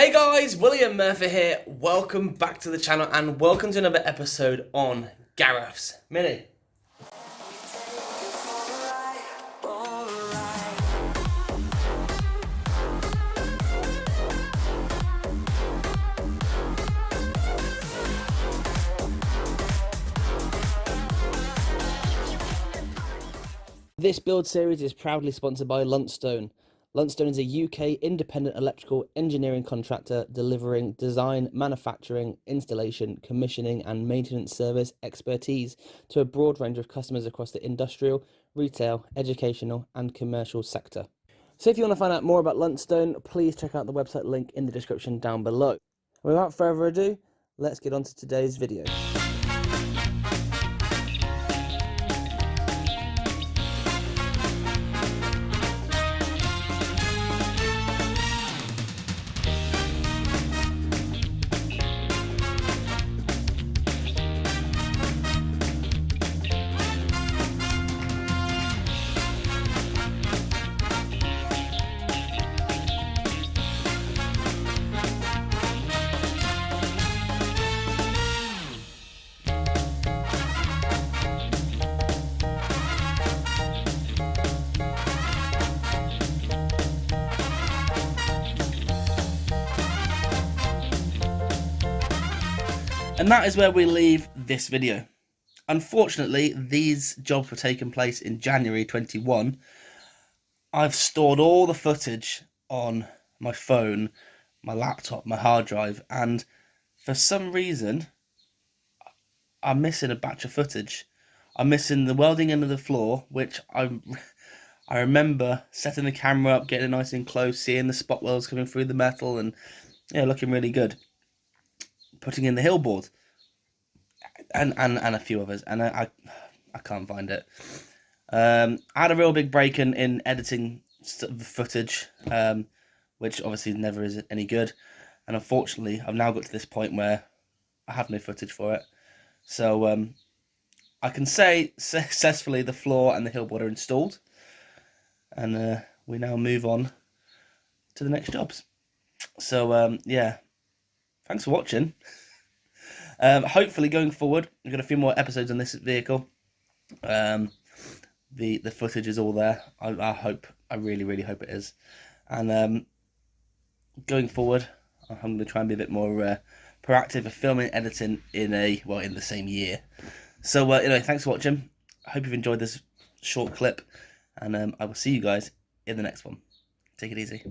Hey guys, William Murfitt here. Welcome back to the channel and welcome to another episode on Gareth's Mini. This build series is proudly sponsored by Luntstone. Luntstone is a UK independent electrical engineering contractor delivering design, manufacturing, installation, commissioning and maintenance service expertise to a broad range of customers across the industrial, retail, educational and commercial sector. So if you want to find out more about Luntstone, please check out the website link in the description down below. Without further ado, let's get on to today's video. And that is where we leave this video. Unfortunately, these jobs were taking place in January 21. I've stored all the footage on my phone, my laptop, my hard drive, and for some reason, I'm missing a batch of footage. I'm missing the welding end of the floor, which I remember setting the camera up, getting it nice and close, seeing the spot welds coming through the metal, and looking really good. Putting in the hill board. And a few others, and I can't find it. I had a real big break in editing footage, which obviously never is any good. And unfortunately, I've now got to this point where I have no footage for it. So I can say successfully the floor and the hill board are installed, and we now move on to the next jobs. So yeah, thanks for watching. Hopefully going forward, we've got a few more episodes on this vehicle. The footage is all there. I really hope it is. And going forward, I'm going to try and be a bit more proactive of filming and editing in the same year. So anyway, thanks for watching. I hope you've enjoyed this short clip, and I will see you guys in the next one. Take it easy.